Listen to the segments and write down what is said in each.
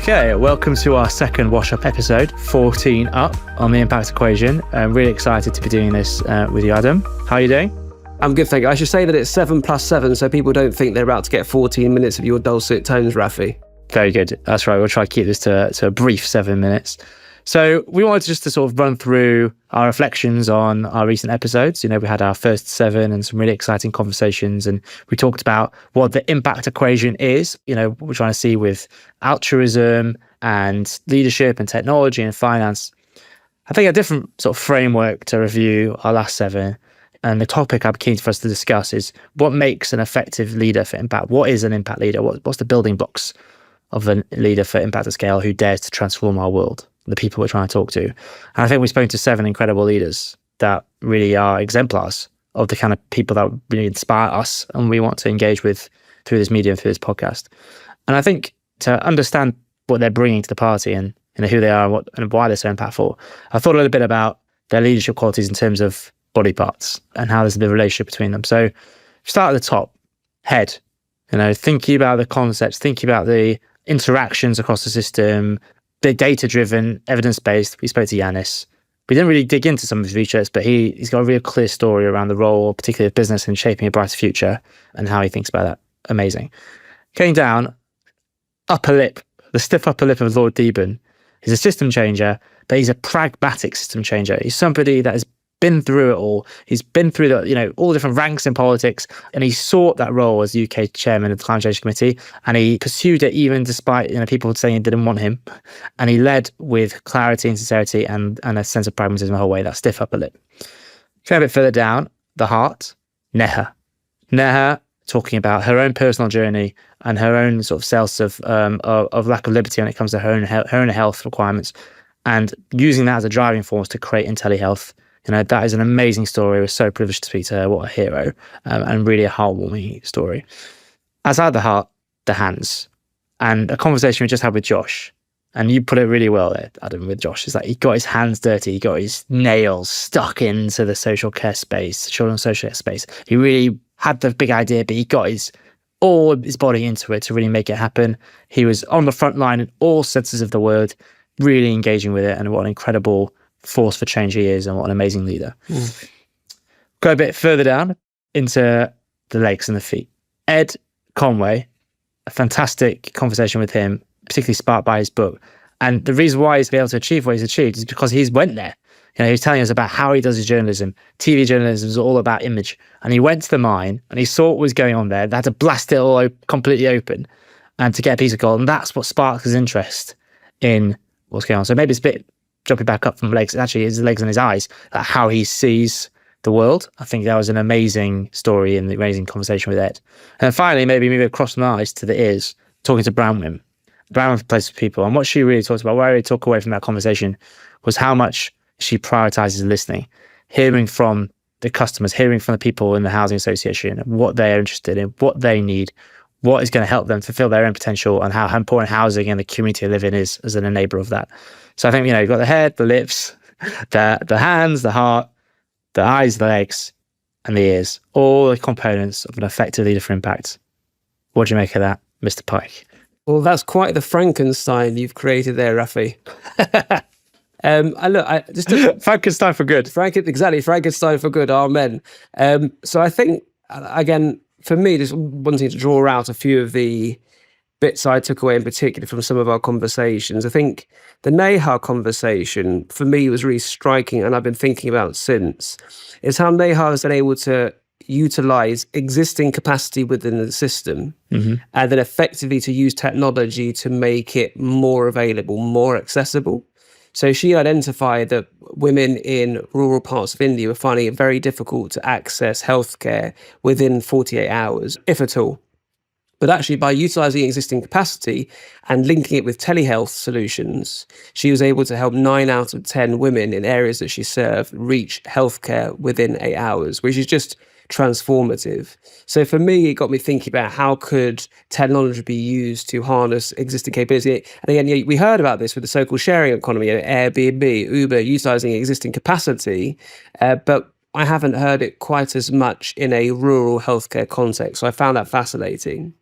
Okay, welcome to our second wash-up episode, 14 up on the impact equation. I'm really excited to be doing this with you, Adam. How are you doing? I'm good, thank you. I should say that it's 7 plus 7, so people don't think they're about to get 14 minutes of your dulcet tones, Rafi. Very good. That's right. We'll try to keep this to a brief 7 minutes. So we wanted just to sort of run through our reflections on our recent episodes. You know, we had our first 7 and some really exciting conversations, and we talked about what the impact equation is. You know, what we're trying to see with altruism and leadership and technology and finance. I think a different sort of framework to review our last 7. And the topic I'm keen for us to discuss is what makes an effective leader for impact? What is an impact leader? What's the building blocks of a leader for impact at scale who dares to transform our world, the people we're trying to talk to? And I think we've spoken to 7 incredible leaders that really are exemplars of the kind of people that really inspire us and we want to engage with through this medium, through this podcast. And I think to understand what they're bringing to the party and who they are and why they're so impactful, I thought a little bit about their leadership qualities in terms of body parts and how there's the relationship between them. So start at the top, head, thinking about the concepts, thinking about the interactions across the system, the data-driven, evidence-based. We spoke to Yanis. We didn't really dig into some of his research, but he's got a real clear story around the role, particularly of business in shaping a brighter future and how he thinks about that. Amazing. Going down, upper lip, the stiff upper lip of Lord Deben. He's a system changer, but he's a pragmatic system changer. He's somebody that has been through it all. He's been through all the different ranks in politics, and he sought that role as UK chairman of the Climate Change Committee, and he pursued it even despite people saying they didn't want him. And he led with clarity and sincerity and a sense of pragmatism the whole way. That stiff upper lip. Go a bit further down, the heart, Neha. Neha talking about her own personal journey and her own sort of sense of lack of liberty when it comes to her own health requirements, and using that as a driving force to create IntelliHealth. That is an amazing story. We're so privileged to speak to her. What a hero, and really a heartwarming story. Outside the heart, the hands. And a conversation we just had with Josh, and you put it really well there, Adam, with Josh. It's like he got his hands dirty. He got his nails stuck into the social care space, the children's social care space. He really had the big idea, but he got all of his body into it to really make it happen. He was on the front line in all senses of the word, really engaging with it, and what an incredible force for change he is, and what an amazing leader. Go a bit further down into the legs and the feet. Ed Conway, a fantastic conversation with him, particularly sparked by his book. And the reason why he's been able to achieve what he's achieved is because he's went there. He's telling us about how he does his journalism. TV journalism is all about image. And he went to the mine and he saw what was going on there. They had to blast it all completely open and to get a piece of gold. And that's what sparked his interest in what's going on. So maybe it's a bit jumping back up from legs, actually his legs and his eyes, how he sees the world. I think that was an amazing story and an amazing conversation with Ed. And then finally, maybe move across from the eyes to the ears, talking to Branwyn. Branwyn plays with people. And what she really talked about, where I really took away from that conversation, was how much she prioritizes listening, hearing from the customers, hearing from the people in the housing association, what they're interested in, what they need, what is going to help them fulfill their own potential, and how important housing and the community they live in is as an enabler of that. So I think, you've got the head, the lips, the hands, the heart, the eyes, the legs, and the ears, all the components of an effective leader for impact. What do you make of that, Mr. Pike? Well, that's quite the Frankenstein you've created there, Rafi. Frankenstein for good. Exactly, Frankenstein for good, amen. So I think, again, for me, just wanting to draw out a few of the bits I took away in particular from some of our conversations. I think the Neha conversation for me was really striking, and I've been thinking about since, is how Neha has been able to utilize existing capacity within the system and then effectively to use technology to make it more available, more accessible. So she identified that women in rural parts of India were finding it very difficult to access healthcare within 48 hours, if at all. But actually, by utilizing existing capacity and linking it with telehealth solutions, she was able to help 9 out of 10 women in areas that she served reach healthcare within 8 hours, which is just transformative. So for me, it got me thinking about how could technology be used to harness existing capability. And again, we heard about this with the so-called sharing economy, Airbnb, Uber, utilizing existing capacity, but I haven't heard it quite as much in a rural healthcare context. So I found that fascinating.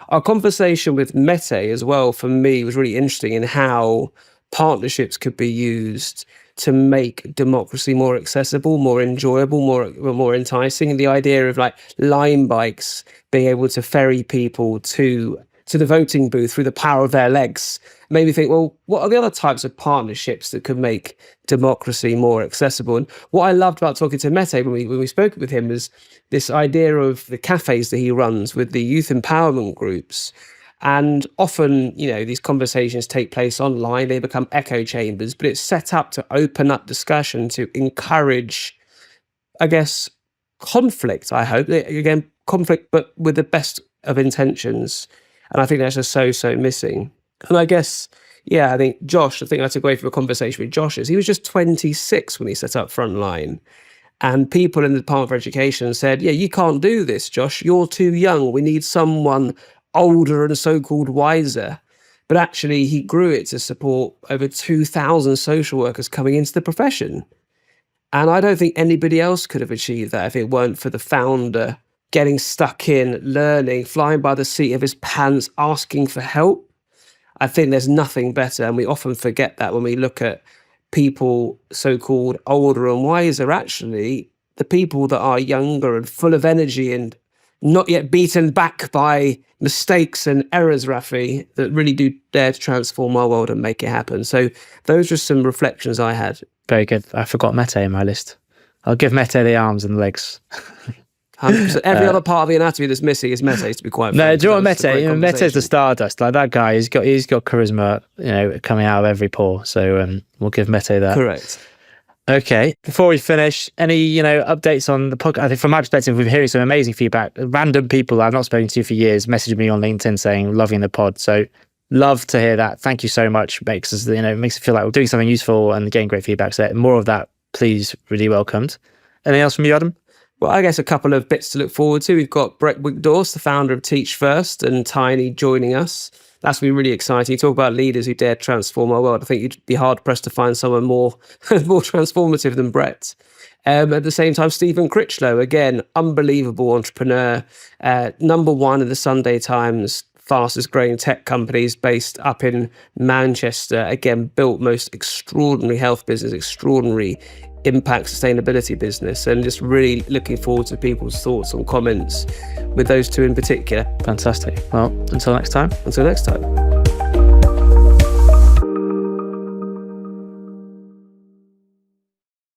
our conversation with Mete as well, for me, was really interesting in how partnerships could be used to make democracy more accessible, more enjoyable, more enticing. And the idea of like Lime bikes being able to ferry people to the voting booth through the power of their legs made me think, well, what are the other types of partnerships that could make democracy more accessible? And what I loved about talking to Mete when we spoke with him is this idea of the cafes that he runs with the youth empowerment groups. And often, these conversations take place online, they become echo chambers, but it's set up to open up discussion, to encourage, I guess, conflict, I hope. Again, conflict, but with the best of intentions. And I think that's just so missing. And I guess, I think I took away from a conversation with Josh is he was just 26 when he set up Frontline. And people in the Department for Education said, you can't do this, Josh. You're too young. We need someone older and so-called wiser. But actually, he grew it to support over 2,000 social workers coming into the profession. And I don't think anybody else could have achieved that if it weren't for the founder getting stuck in, learning, flying by the seat of his pants, asking for help. I think there's nothing better. And we often forget that when we look at people so-called older and wiser. Actually, the people that are younger and full of energy and not yet beaten back by mistakes and errors, Rafi, that really do dare to transform our world and make it happen. So those are some reflections I had. Very good. I forgot Mete in my list. I'll give Mete the arms and the legs. 100%. Every other part of the anatomy that's missing is Mete's, to be quite frank. No, do you know what Mete? Mete's the stardust. Like that guy, he's got charisma, coming out of every pore. So we'll give Mete that. Correct. Okay. Before we finish, any updates on the podcast? I think from my perspective, we're hearing some amazing feedback. Random people I've not spoken to for years messaged me on LinkedIn saying loving the pod. So love to hear that. Thank you so much. Makes us makes it feel like we're doing something useful and getting great feedback. So more of that, please. Really welcomed. Anything else from you, Adam? Well, I guess a couple of bits to look forward to. We've got Brett Wickdorf, the founder of Teach First, and Tiny joining us. That's going to be really exciting. You talk about leaders who dare transform our world. I think you'd be hard-pressed to find someone more transformative than Brett. At the same time, Stephen Critchlow, again, unbelievable entrepreneur, number one in the Sunday Times, fastest growing tech companies based up in Manchester. Again, built most extraordinary health business, extraordinary impact sustainability business, and just really looking forward to people's thoughts and comments with those two in particular. Fantastic. Well, until next time. Until next time.